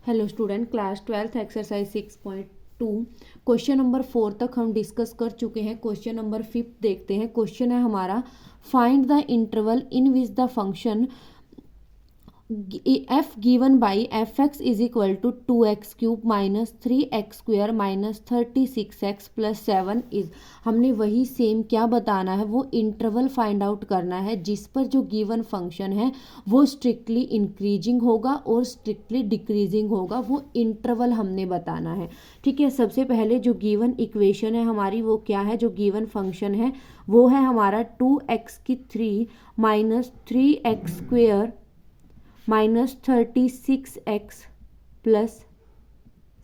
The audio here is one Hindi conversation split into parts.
Hello student, class 12 exercise 6.2 question number 4 तक हम डिस्कस कर चुके हैं। क्वेश्चन नंबर 5 देखते हैं। क्वेश्चन है हमारा, find the interval in which the function f given by fx is equal to 2x cube minus 3x square minus 36x plus 7 is। हमने वही सेम क्या बताना है, वो इंटरवल फाइंड आउट करना है जिस पर जो गिवन फंक्शन है वो स्ट्रिक्टली इंक्रीजिंग होगा और स्ट्रिक्टली डिक्रीजिंग होगा। वो इंटरवल हमने बताना है। ठीक है, सबसे पहले जो गिवन इक्वेशन है हमारी वो क्या है, जो गिवन फंक्शन है वो है हमारा 2x की 3 minus 3x square minus 36x plus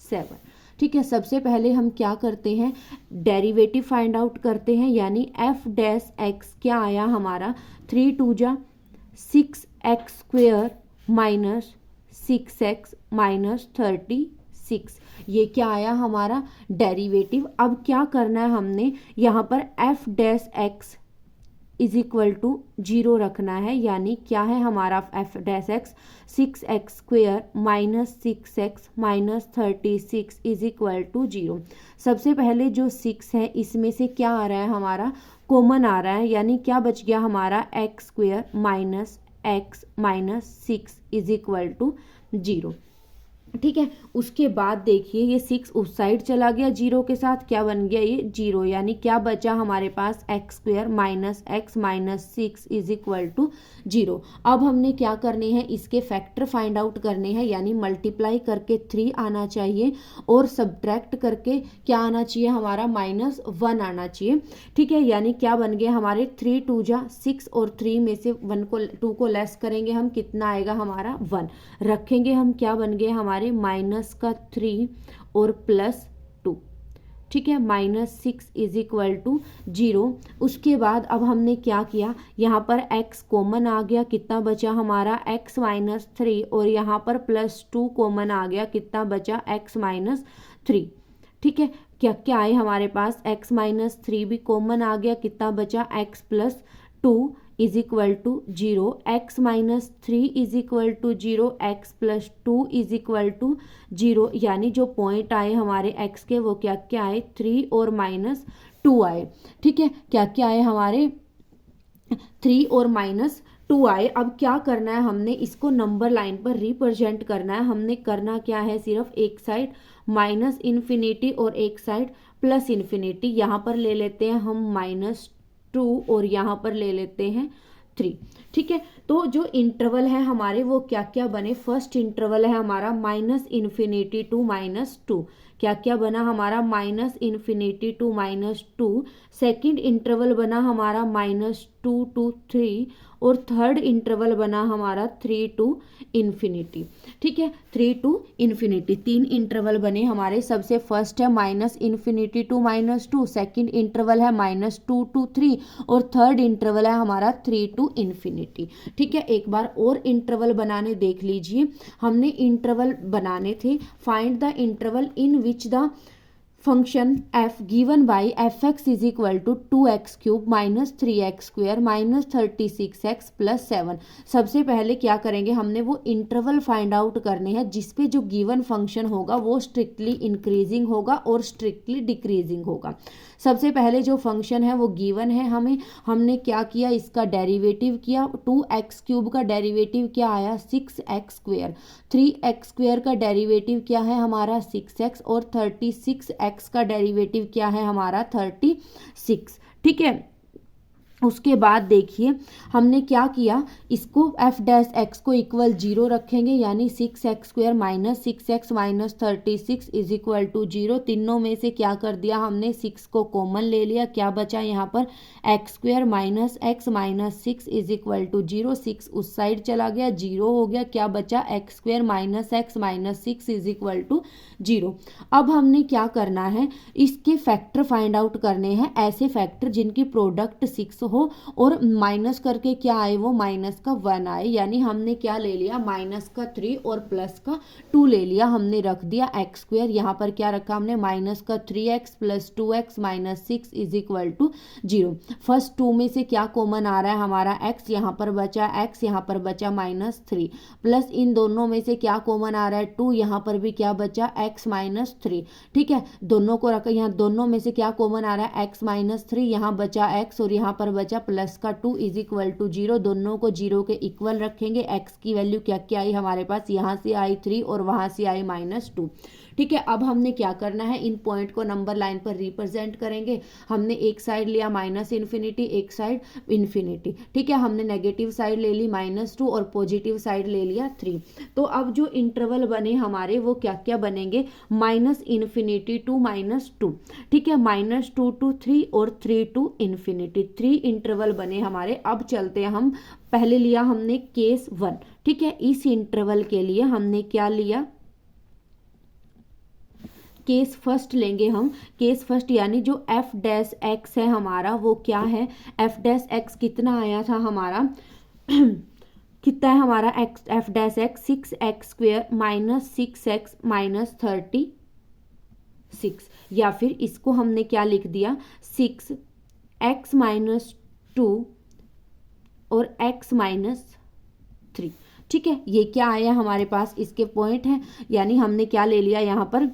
7। ठीक है, सबसे पहले हम क्या करते हैं, डेरिवेटिव फाइंड आउट करते हैं। यानी f डैश x क्या आया हमारा, 3 2 जा 6x square minus 6x minus 36। ये क्या आया हमारा डेरिवेटिव। अब क्या करना है हमने, यहाँ पर f dash x is equal to 0 रखना है। यानी क्या है हमारा f dash x, 6x square minus 6x minus 36 is equal to 0। सबसे पहले जो 6 है इसमें से क्या आ रहा है हमारा, कॉमन आ रहा है। यानी क्या बच गया हमारा, x square minus x minus 6 is equal to 0। ठीक है, उसके बाद देखिए ये 6 उस साइड चला गया 0 के साथ, क्या बन गया ये 0। यानी क्या बचा हमारे पास, x square minus x minus 6 is equal to 0। अब हमने क्या करने हैं, इसके फैक्टर फाइंड आउट करने हैं। यानी मल्टीप्लाई करके 3 आना चाहिए और सब्ट्रैक्ट करके क्या आना चाहिए हमारा, -1 आना चाहिए। ठीक है, यानी क्या बन गया हमारे 3 2 जा 6 और 3 में से 2 को लेस करेंगे हम, कितना आएगा हमारा 1 रखेंगे हम, क्या बन गए हमारे माइनस का 3 और प्लस 2। ठीक है, -6 इज इक्वल टू 0। उसके बाद अब हमने क्या किया, यहाँ पर x कॉमन आ गया, कितना बचा हमारा x माइनस 3 और यहाँ पर +2 कॉमन आ गया, कितना बचा x माइनस 3। ठीक है, क्या क्या आए हमारे पास, x माइनस 3 भी कॉमन आ गया, कितना बचा x plus 2 is equal to 0। x minus 3 is equal to 0, x plus 2 is equal to 0। यानी जो पॉइंट आए हमारे x के वो क्या क्या आए, 3 और -2 आए। ठीक है, क्या क्या आए हमारे, 3 और -2 आए। अब क्या करना है हमने, इसको नंबर लाइन पर रिप्रेजेंट करना है। हमने करना क्या है, सिर्फ एक साइड -इन्फिनिटी और एक साइड +इन्फिनिटी। यहाँ पर ले लेते हैं हम -2 और यहाँ पर ले लेते हैं 3। ठीक है, तो जो इंटरवल है हमारे वो क्या क्या बने, फर्स्ट इंटरवल है हमारा -इन्फिनिटी टू -2। क्या क्या बना हमारा, -इन्फिनिटी टू -2। सेकंड इंटरवल बना हमारा -2 to 3 और थर्ड इंटरवल बना हमारा 3 to इन्फिनिटी। ठीक है, 3 to इन्फिनिटी, 3 इंटरवल बने हमारे। सबसे फर्स्ट है -इन्फिनिटी टू -2, सेकंड इंटरवल है -2 to 3 और थर्ड इंटरवल है हमारा 3 to इन्फिनिटी। ठीक है, एक बार और इंटरवल बनाने देख लीजिए। हमने इंटरवल बनाने थे, find the interval in which the function f given by fx is equal to 2x cube minus 3x square minus 36x plus 7। सबसे पहले क्या करेंगे, हमने वो इंटरवल फाइंड आउट करने हैं जिसपे जो गिवन फंक्शन होगा वो स्ट्रिक्टली इंक्रीजिंग होगा और स्ट्रिक्टली डिक्रीजिंग होगा। सबसे पहले जो फंक्शन है वो गिवन है हमें, हमने क्या किया, इसका डेरिवेटिव किया। 2x क्यूब का डेरिवेटिव क्या आया, 6x स्क्वेयर। 3x स्क्वेयर का डेरिवेटिव क्या है हमारा 6x और 36x का डेरिवेटिव क्या है हमारा 36। ठीक है, उसके बाद देखिए हमने क्या किया, इसको f डैश x को इक्वल 0 रखेंगे। यानी 6x square minus 6x minus 36 is equal to 0। तीनों में से क्या कर दिया हमने, 6 को कॉमन ले लिया, क्या बचा यहाँ पर x square minus x minus 6 is equal to 0। 6 उस साइड चला गया, 0 हो गया, क्या बचा x square minus x minus 6 is equal to 0। अब हमने क्या करना है, इसके फैक्टर फाइंड आउट करने हैं, ऐसे फैक्टर जिनकी प्रोडक्ट 6 हो और माइनस करके क्या आए, वो माइनस का 1 आए, यानी हमने क्या ले लिया, माइनस का 3 और प्लस का 2 ले लिया, हमने रख दिया एक्स स्क्वायर। यहाँ पर क्या रखा हमने, माइनस का 3x plus 2x minus 6 is equal to 0। First 2 में से क्या कॉमन आ रहा है हमारा x, यहाँ पर बचा x, यहाँ पर बचा -3, प्लस इन दोनों में से क्या कॉमन आ रहा है 2, यहाँ पर भी क्या बचा x -3। ठीक है, दोनों को रखा, यहाँ दोनों में से क्या कॉमन आ रहा है x -3, यहाँ बचा x और यहाँ पर बचा प्लस का 2 इज इक्वल टू 0। दोनों को 0 के इक्वल रखेंगे। x की वैल्यू क्या क्या आई हमारे पास, यहाँ से आई 3 और वहाँ से आई -2। ठीक है, अब हमने क्या करना है, इन पॉइंट को नंबर लाइन पर रिप्रेजेंट करेंगे। हमने एक साइड लिया -इन्फिनिटी, एक साइड इन्फिनिटी। ठीक है, हमने नेगेटिव साइड ले ली -2 और पॉजिटिव साइड ले लिया 3। तो अब जो इंटरवल बने हमारे वो क्या क्या बनेंगे, -इन्फिनिटी टू -2। ठीक है, -2 टू 3 और 3 टू इन्फिनिटी, 3 इंटरवल बने हमारे। अब चलते हैं हम, पहले लिया हमने केस 1। ठीक है, इस इंटरवल के लिए हमने क्या लिया, केस फर्स्ट लेंगे हम। केस फर्स्ट यानी जो एफ डैश एक्स है हमारा वो क्या है, एफ डैश एक्स कितना आया था हमारा कितना है हमारा x, F dash x 6x² minus 6x minus 36, या फिर इसको हमने क्या लिख दिया 6x माइनस 2 और x माइनस 3। ठीक है, ये क्या आया हमारे पास, इसके पॉइंट है, यानी हमने क्या ले लिया यहाँ पर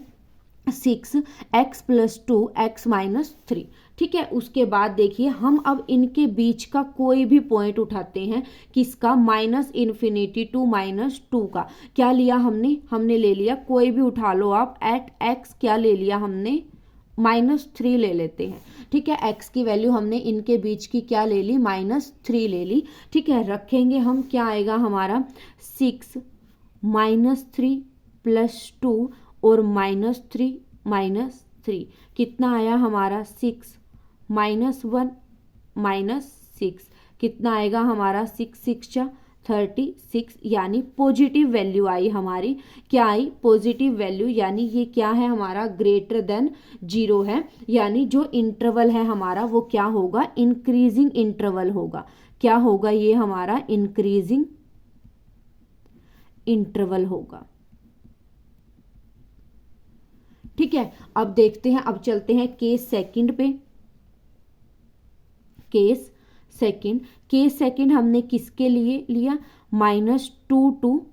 6x प्लस 2 x माइनस 3। ठीक है, उसके बाद देखिए हम अब इनके बीच का कोई भी पॉइंट उठाते हैं, किसका, -इन्फिनिटी टू -2 का। क्या लिया हमने ले लिया, कोई भी उठा लो आप, एट x क्या ले लिया हमने, -3 ले लेते हैं। ठीक है, x की वैल्यू हमने इनके बीच की क्या ले ली, -3 ले ली। ठीक है, रखेंगे हम, क्या आएगा हमारा 6 -3 प्लस 2 और -3 कितना आया हमारा 6 -1 -6 कितना आएगा हमारा 6 6 36, यानी पॉजिटिव वैल्यू आई हमारी। क्या आई, पॉजिटिव वैल्यू, यानी ये क्या है हमारा ग्रेटर देन 0 है, यानी जो इंटरवल है हमारा वो क्या होगा, इंक्रीजिंग इंटरवल होगा। क्या होगा ये हमारा इंक्रीजिंग इंटरवल होगा। ठीक है, अब देखते हैं, अब चलते हैं केस सेकंड पे। केस सेकंड हमने किसके लिए लिया, -2 टू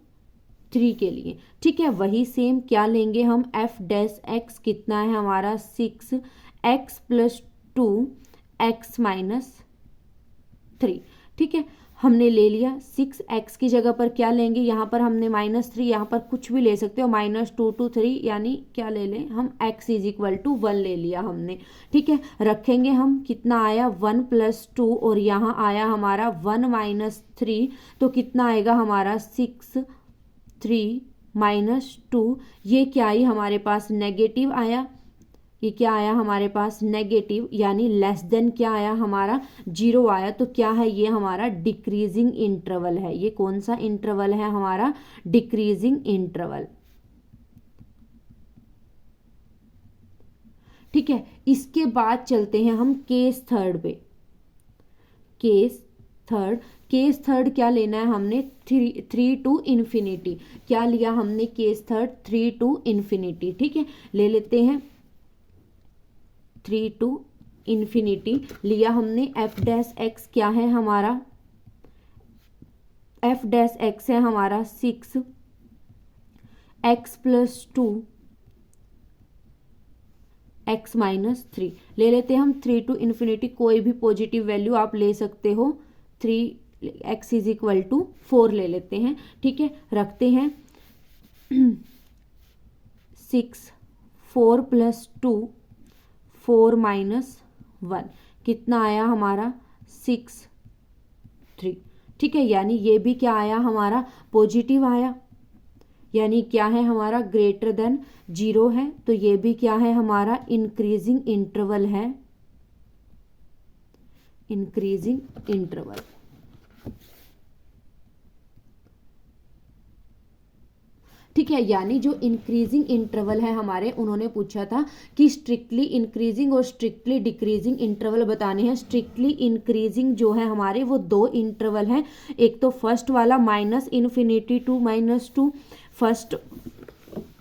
3 के लिए। ठीक है, वही सेम क्या लेंगे हम, एफ डैश एक्स कितना है हमारा 6x प्लस 2 x माइनस 3। ठीक है, हमने ले लिया 6x की जगह पर क्या लेंगे, यहाँ पर हमने -3, यहाँ पर कुछ भी ले सकते हो, -2 टू 3, यानी क्या ले लें हम, x इज इक्वल टू 1 ले लिया हमने। ठीक है, रखेंगे हम, कितना आया 1 प्लस 2 और यहाँ आया हमारा 1 माइनस 3, तो कितना आएगा हमारा 6 3 -2, ये क्या आई हमारे पास, नेगेटिव आया। ये क्या आया हमारे पास, नेगेटिव, यानी लेस देन क्या आया हमारा 0 आया। तो क्या है ये हमारा डिक्रीजिंग इंटरवल है। ये कौन सा इंटरवल है हमारा, डिक्रीजिंग इंटरवल। ठीक है, इसके बाद चलते हैं हम केस थर्ड पे। केस थर्ड क्या लेना है हमने, 3 टू इन्फिनिटी। क्या लिया हमने केस थर्ड, 3 टू इन्फिनिटी। ठीक है, ले लेते हैं 3 टू इन्फिनिटी लिया हमने। एफ डैश एक्स क्या है हमारा, एफ डैश एक्स है हमारा 6x प्लस 2 x माइनस 3। ले लेते हैं हम 3 टू इन्फिनिटी, कोई भी पॉजिटिव वैल्यू आप ले सकते हो, 3x इज इक्वल टू 4 ले लेते हैं। ठीक है, रखते हैं 6 4 प्लस 2 4 माइनस 1 कितना आया हमारा 6 3। ठीक है, यानी ये भी क्या आया हमारा, पॉजिटिव आया, यानी क्या है हमारा ग्रेटर देन 0 है। तो ये भी क्या है हमारा इंक्रीजिंग इंटरवल है, इंक्रीजिंग इंटरवल। ठीक ठीक है। यानी जो इंक्रीजिंग इंटरवल है हमारे, उन्होंने पूछा था कि स्ट्रिक्टली इंक्रीजिंग और स्ट्रिक्टली डिक्रीजिंग इंटरवल बताने हैं। स्ट्रिक्टली इंक्रीजिंग जो है हमारे वो दो इंटरवल हैं, एक तो फर्स्ट वाला -∞ to -2, फर्स्ट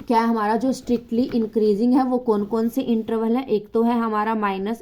क्या है हमारा जो स्ट्रिक्टली इंक्रीजिंग है वो कौन कौन से इंटरवल है, एक तो है हमारा -∞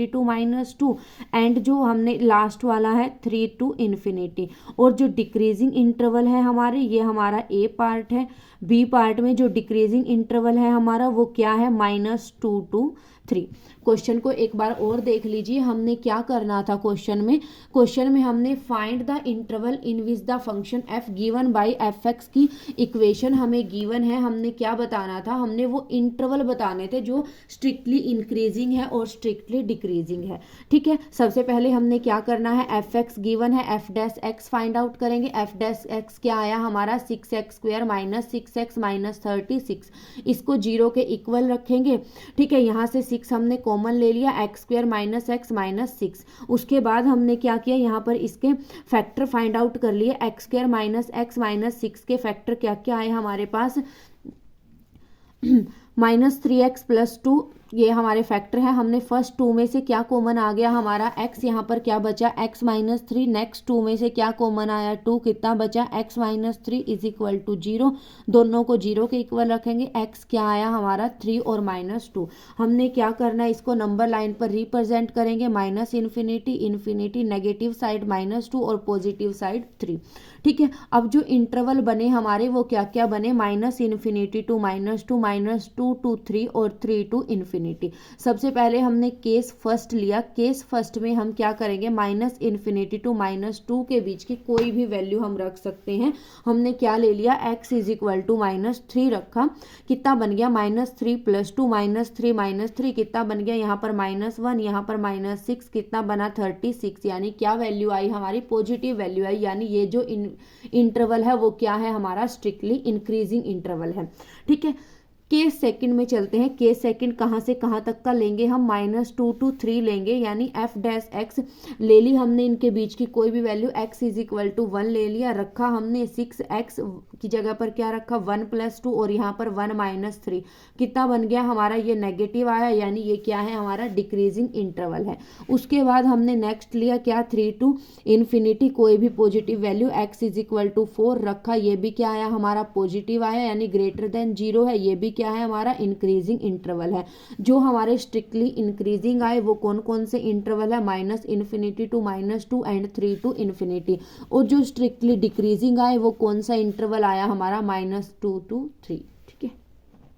to -2 एंड जो हमने लास्ट वाला है 3 to ∞। और जो डिक्रीजिंग इंटरवल है हमारे, ये हमारा ए पार्ट है। बी पार्ट में जो डिक्रीजिंग इंटरवल है हमारा वो क्या है, -2 to 3। क्वेश्चन को एक बार और देख लीजिए, हमने क्या करना था क्वेश्चन में हमने find the interval in which the function f given by fx की इक्वेशन हमें गिवन है। हमने क्या बताना था, हमने वो इंटरवल बताने थे जो स्ट्रिक्टली इंक्रीजिंग है और स्ट्रिक्टली डिक्रीजिंग है। ठीक है, सबसे पहले हमने क्या करना है, fx गिवन है, f' फाइंड आउट करेंगे। f' क्या आया हमारा 6x² - 6x - 36, इसको 0 के इक्वल रखेंगे। ठीक है, यहाँ से 6 हमने कॉमन ले लिया, x² - x - 6। उसके बाद हमने क्या किया, यहाँ पर इसके फैक्टर फाइंड आउट कर लिए। x² - x - 6 के फैक्टर क्या क्या आए हमारे पास, -3x + 2, ये हमारे फैक्टर है। हमने फर्स्ट 2 में से क्या कॉमन आ गया हमारा x, यहाँ पर क्या बचा x - 3। नेक्स्ट 2 में से क्या कॉमन आया 2, कितना बचा x - 3 = 0। दोनों को 0 के इक्वल रखेंगे। x क्या आया हमारा 3 और -2। हमने क्या करना है, इसको नंबर लाइन पर रिप्रेजेंट करेंगे, -∞, नेगेटिव साइड -2 और पॉजिटिव साइड 3। ठीक है, अब जो इंटरवल बने हमारे वो क्या क्या बने, -∞ to -2, -2 to 3 और 3 to ∞। सबसे पहले हमने केस फर्स्ट लिया। केस फर्स्ट में हम क्या करेंगे, -∞ to -2 के बीच की कोई भी वैल्यू हम रख सकते हैं। हमने क्या ले लिया, x = -3 रखा, कितना बन गया, -3 + 2 -3 -3 कितना बन गया, यहाँ पर -1, यहाँ पर -6 कितना बना 36। यानी क्या वैल्यू आई हमारी, पॉजिटिव वैल्यू आई। यानी ये जो इंटरवल है वो क्या है हमारा, स्ट्रिक्टली इंक्रीजिंग इंटरवल है। ठीक है, केस सेकंड में चलते हैं। केस सेकंड कहाँ से कहाँ तक का लेंगे हम, -2 to 3 लेंगे। यानी f' ले ली हमने, इनके बीच की कोई भी वैल्यू, x = 1 ले लिया, रखा हमने 6x की जगह पर क्या रखा 1 + 2 और यहाँ पर 1 - 3 कितना बन गया हमारा, ये नेगेटिव आया। यानी ये क्या है हमारा डिक्रीजिंग इंटरवल है। उसके बाद हमने नेक्स्ट लिया क्या, 3 to ∞, कोई भी पॉजिटिव वैल्यू, x = 4 रखा, ये भी क्या आया हमारा पॉजिटिव आया, यानी > 0 है। ये भी क्या है हमारा इंक्रीजिंग इंटरवल है। जो हमारे स्ट्रिक्टली इंक्रीजिंग आए वो कौन कौन से इंटरवल है, -∞ to -2 एंड 3 to ∞। और जो स्ट्रिक्टली डिक्रीजिंग आए वो कौन सा इंटरवल आया हमारा, -2 to 3। ठीक है।